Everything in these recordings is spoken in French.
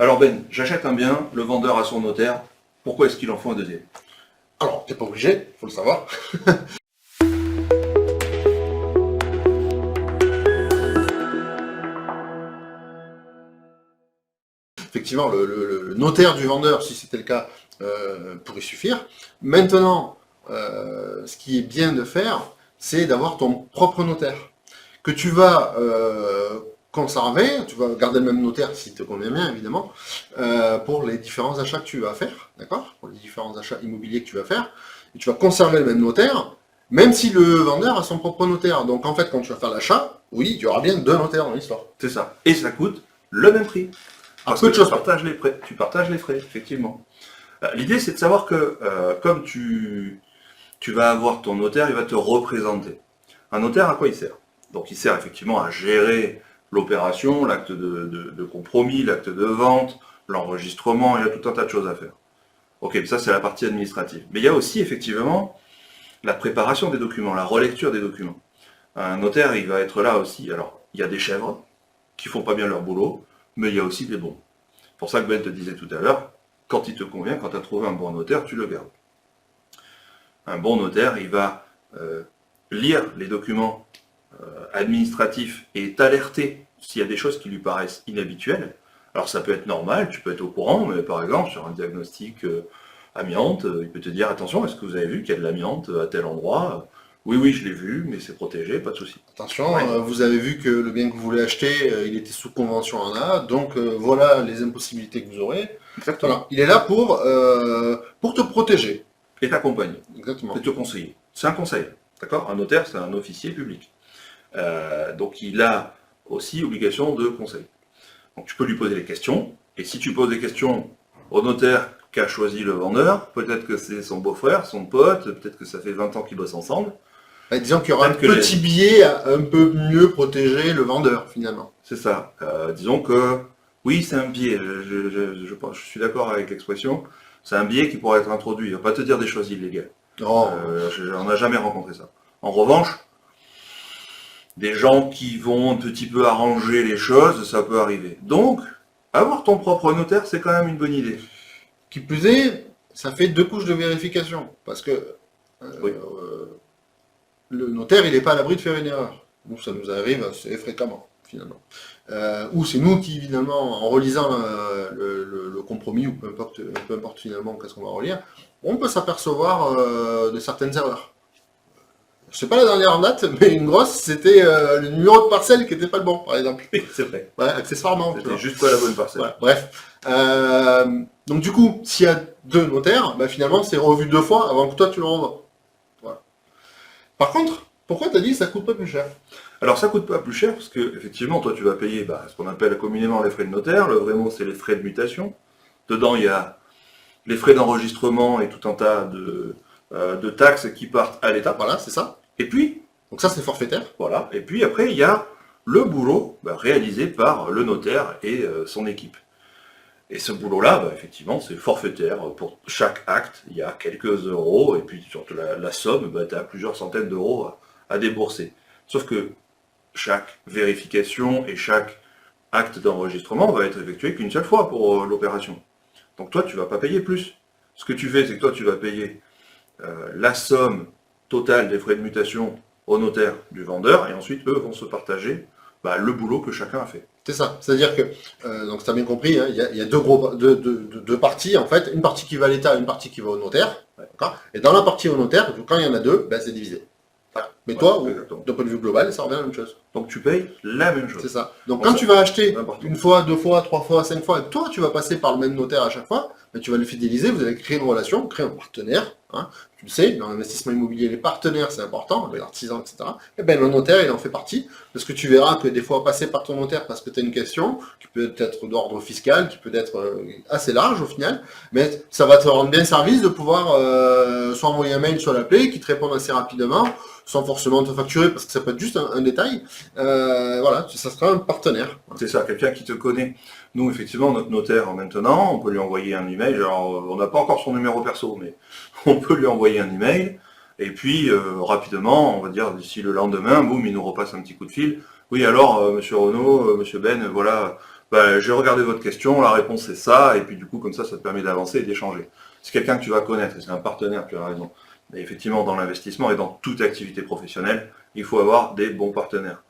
Alors Ben, j'achète un bien, le vendeur a son notaire, pourquoi est-ce qu'il en faut un deuxième? Alors, t'es pas obligé, faut le savoir. Effectivement, le notaire du vendeur, si c'était le cas, pourrait suffire. Maintenant, ce qui est bien de faire, c'est d'avoir ton propre notaire, que tu vas conserver, tu vas garder le même notaire s'il te convient bien, évidemment, pour les différents achats que tu vas faire, d'accord? Pour les différents achats immobiliers que tu vas faire, et tu vas conserver le même notaire, même si le vendeur a son propre notaire. Donc en fait, quand tu vas faire l'achat, oui, il y aura bien deux notaires dans l'histoire. C'est ça. Et ça coûte le même prix. Parce peu que de choses tu partages les frais, effectivement. L'idée, c'est de savoir que comme tu vas avoir ton notaire, il va te représenter. Un notaire, à quoi il sert? Donc il sert effectivement à gérer l'opération, l'acte de compromis, l'acte de vente, l'enregistrement, il y a tout un tas de choses à faire. Ok, ça c'est la partie administrative. Mais il y a aussi effectivement la préparation des documents, la relecture des documents. Un notaire, il va être là aussi. Alors, il y a des chèvres qui font pas bien leur boulot, mais il y a aussi des bons. C'est pour ça que Ben te disait tout à l'heure, quand il te convient, quand tu as trouvé un bon notaire, tu le gardes. Un bon notaire, il va lire les documents administratifs et t'alerter s'il y a des choses qui lui paraissent inhabituelles. Alors ça peut être normal, tu peux être au courant, mais par exemple sur un diagnostic amiante, il peut te dire attention, est-ce que vous avez vu qu'il y a de l'amiante à tel endroit? Oui, oui, je l'ai vu, mais c'est protégé, pas de souci. Attention, Ouais. vous avez vu que le bien que vous voulez acheter, il était sous convention en A, donc voilà les impossibilités que vous aurez. Exactement. Voilà, il est là pour te protéger. Et t'accompagner, Exactement. et te conseiller. C'est un conseil, d'accord? Un notaire, c'est un officier public. Donc il a aussi obligation de conseil. Donc tu peux lui poser des questions, et si tu poses des questions au notaire qu'a choisi le vendeur, peut-être que c'est son beau-frère, son pote, peut-être que ça fait 20 ans qu'ils bossent ensemble. Disons qu'il y aura un Peut-être que petit biais à un peu mieux protéger le vendeur, finalement. C'est ça. Disons que oui, c'est un biais. Je suis d'accord avec l'expression. C'est un biais qui pourrait être introduit. Il va pas te dire des choses illégales. Non, On n'a jamais rencontré ça. En revanche, des gens qui vont un petit peu arranger les choses, ça peut arriver. Donc, avoir ton propre notaire, c'est quand même une bonne idée. qui plus est, ça fait deux couches de vérification, parce que Oui. le notaire, il n'est pas à l'abri de faire une erreur. Nous, ça nous arrive assez fréquemment, finalement. Ou c'est nous qui, finalement, en relisant le compromis, ou peu importe finalement qu'est-ce qu'on va relire, on peut s'apercevoir de certaines erreurs. Je sais pas la dernière en date, mais une grosse, c'était le numéro de parcelle qui n'était pas le bon, par exemple. Oui, c'est vrai. Ouais, accessoirement. tu C'était vois. juste pas la bonne parcelle. Voilà, bref. Donc du coup, s'il y a deux notaires, bah, finalement, c'est revu deux fois avant que toi tu le renvoies. Voilà. Par contre, pourquoi t'as dit que ça coûte pas plus cher? Alors ça coûte pas plus cher parce que effectivement toi tu vas payer ce qu'on appelle communément les frais de notaire, le vrai mot c'est les frais de mutation. Dedans il y a les frais d'enregistrement et tout un tas de taxes qui partent à l'État. Voilà, c'est ça. Et puis, Donc ça, c'est forfaitaire. voilà, et puis après il y a le boulot réalisé par le notaire et son équipe. Et ce boulot-là, effectivement, c'est forfaitaire. Pour chaque acte, il y a quelques euros, et puis surtout la somme, tu as plusieurs centaines d'euros à débourser. Sauf que chaque vérification et chaque acte d'enregistrement va être effectué qu'une seule fois pour l'opération. Donc toi, tu ne vas pas payer plus. Ce que tu fais, c'est que toi, tu vas payer la somme totale des frais de mutation au notaire du vendeur, et ensuite, eux vont se partager le boulot que chacun a fait. C'est ça. C'est-à-dire que, donc tu as bien compris, hein, il y a deux parties, en fait. Une partie qui va à l'État, une partie qui va au notaire. D'accord. Et dans la partie au notaire, quand il y en a deux, c'est divisé. Voilà. Mais toi, d'un point de vue global, ça revient à la même chose. Donc tu payes la même chose. C'est ça. Donc quand tu vas acheter n'importe une fois, deux fois, trois fois, cinq fois, et toi tu vas passer par le même notaire à chaque fois, tu vas le fidéliser, vous allez créer une relation, créer un partenaire. Hein. Tu le sais, dans l'investissement immobilier, les partenaires c'est important, les artisans, etc. Et bien le notaire il en fait partie, parce que tu verras que des fois passer par ton notaire parce que tu as une question, qui peut être d'ordre fiscal, qui peut être assez large au final, mais ça va te rendre bien service de pouvoir soit envoyer un mail, soit l'appeler, qui te répondent assez rapidement, sans forcément te facturer, parce que ça peut être juste un détail. Voilà, ça sera un partenaire. C'est ça, quelqu'un qui te connaît. Nous, effectivement, notre notaire, maintenant, on peut lui envoyer un email. Alors, on n'a pas encore son numéro perso, mais on peut lui envoyer un email. Et puis, rapidement, on va dire d'ici le lendemain, boum, il nous repasse un petit coup de fil. Oui, alors, monsieur Renaud, monsieur Ben, voilà, bah, j'ai regardé votre question, la réponse c'est ça, et puis du coup, comme ça te permet d'avancer et d'échanger. C'est quelqu'un que tu vas connaître, c'est un partenaire, tu as raison. Et effectivement, dans l'investissement et dans toute activité professionnelle, il faut avoir des bons partenaires.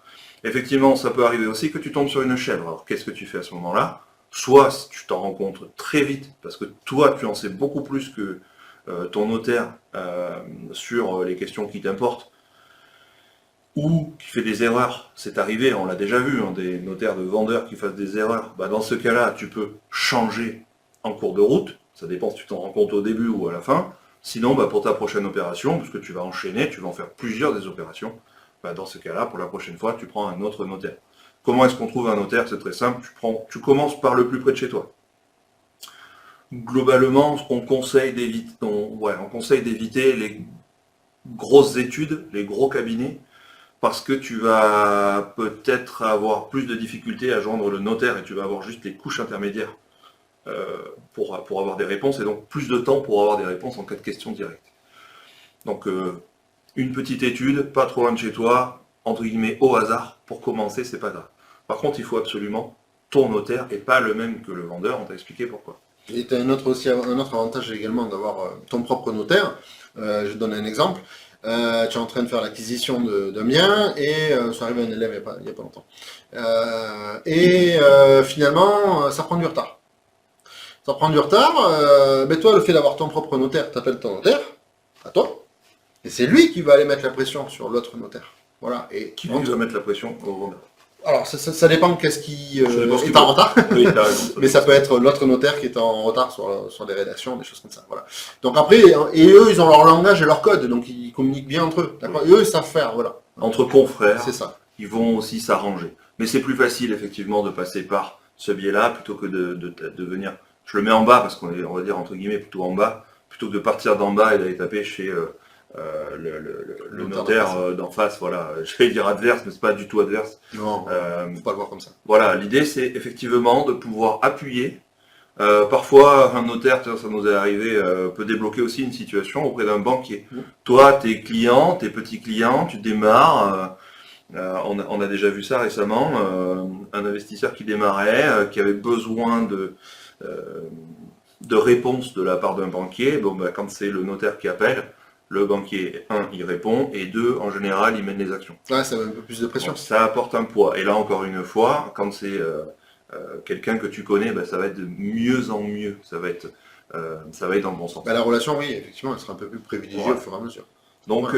Effectivement, ça peut arriver aussi que tu tombes sur une chèvre. Alors, qu'est-ce que tu fais à ce moment-là? Soit si tu t'en rends compte très vite, parce que toi, tu en sais beaucoup plus que ton notaire sur les questions qui t'importent, ou qui fait des erreurs. C'est arrivé, on l'a déjà vu, hein, des notaires de vendeurs qui fassent des erreurs. Bah, dans ce cas-là, tu peux changer en cours de route. Ça dépend si tu t'en rends compte au début ou à la fin. Sinon, bah, pour ta prochaine opération, puisque tu vas enchaîner, tu vas en faire plusieurs des opérations, bah, dans ce cas-là, pour la prochaine fois, tu prends un autre notaire. Comment est-ce qu'on trouve un notaire? C'est très simple, tu commences par le plus près de chez toi. Globalement, on conseille d'éviter les grosses études, les gros cabinets, parce que tu vas peut-être avoir plus de difficultés à joindre le notaire et tu vas avoir juste les couches intermédiaires pour avoir des réponses, et donc plus de temps pour avoir des réponses en cas de questions directes. Donc une petite étude, pas trop loin de chez toi, entre guillemets au hasard, pour commencer, c'est pas grave. Par contre, il faut absolument ton notaire et pas le même que le vendeur, on t'a expliqué pourquoi. Et tu as un autre avantage également d'avoir ton propre notaire. Je donne un exemple. Tu es en train de faire l'acquisition d'un bien et ça arrive à un élève il n'y a pas longtemps. Finalement, ça prend du retard. Ça prend du retard. Mais toi, le fait d'avoir ton propre notaire, tu appelles ton notaire, à toi, et c'est lui qui va aller mettre la pression sur l'autre notaire. Voilà. Et Qui va mettre la pression au vendeur? Alors, ça dépend qu'est-ce qui est qu'il en retard. Oui, t'as raison. Mais ça peut être l'autre notaire qui est en retard sur des rédactions, des choses comme ça. Voilà. Donc après, et eux, ils ont leur langage et leur code, donc ils communiquent bien entre eux. D'accord. Et eux, ils savent faire, voilà. Entre confrères, C'est ça. ils vont aussi s'arranger. Mais c'est plus facile, effectivement, de passer par ce biais-là, plutôt que de venir... Je le mets en bas, parce qu'on est, on va dire, entre guillemets, plutôt en bas, plutôt que de partir d'en bas et d'aller taper chez le notaire d'en face, voilà. J'allais dire adverse, mais c'est pas du tout adverse. Non, faut pas le voir comme ça. Voilà, l'idée c'est effectivement de pouvoir appuyer. Parfois, un notaire, ça nous est arrivé, peut débloquer aussi une situation auprès d'un banquier. Toi, tes clients, tes petits clients, tu démarres. On a déjà vu ça récemment. Un investisseur qui démarrait, qui avait besoin de réponses de la part d'un banquier. Bon, bah, quand c'est le notaire qui appelle, le banquier, il répond, et en général, il mène les actions. Ouais, ça met un peu plus de pression. Donc, ça apporte un poids. Et là, encore une fois, quand c'est quelqu'un que tu connais, bah, ça va être de mieux en mieux. Ça va être dans le bon sens. Bah, la relation, oui, effectivement, elle sera un peu plus privilégiée au fur et à mesure. Donc,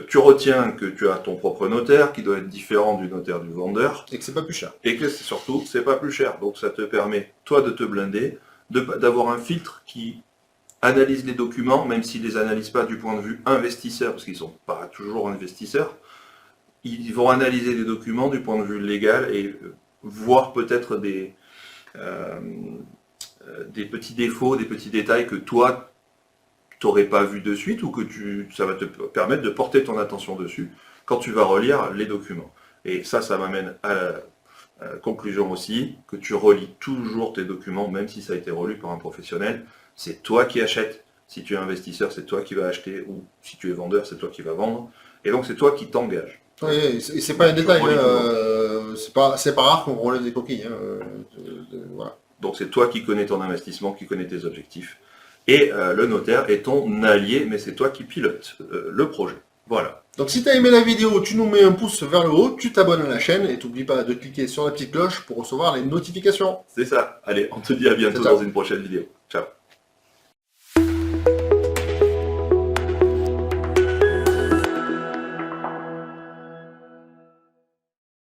tu retiens que tu as ton propre notaire, qui doit être différent du notaire du vendeur. Et que c'est pas plus cher. Et que surtout, c'est pas plus cher. Donc, ça te permet, toi, de te blinder, d'avoir un filtre qui analyse les documents, même s'ils ne les analysent pas du point de vue investisseur, parce qu'ils ne sont pas toujours investisseurs. Ils vont analyser les documents du point de vue légal et voir peut-être des petits défauts, des petits détails que toi, tu n'aurais pas vu de suite, ou que ça va te permettre de porter ton attention dessus quand tu vas relire les documents. Et ça m'amène à la conclusion aussi, que tu relis toujours tes documents, même si ça a été relu par un professionnel. C'est toi qui achètes. Si tu es investisseur, c'est toi qui vas acheter, ou si tu es vendeur, c'est toi qui vas vendre. Et donc c'est toi qui t'engages. Oui, et c'est pas un détail, c'est pas rare qu'on relève des coquilles. Voilà. Donc c'est toi qui connais ton investissement, qui connais tes objectifs. Et le notaire est ton allié, mais c'est toi qui pilotes le projet. Voilà. Donc si tu as aimé la vidéo, tu nous mets un pouce vers le haut, tu t'abonnes à la chaîne et n'oublie pas de cliquer sur la petite cloche pour recevoir les notifications. C'est ça. Allez, on te dit à bientôt dans une prochaine vidéo. Ciao.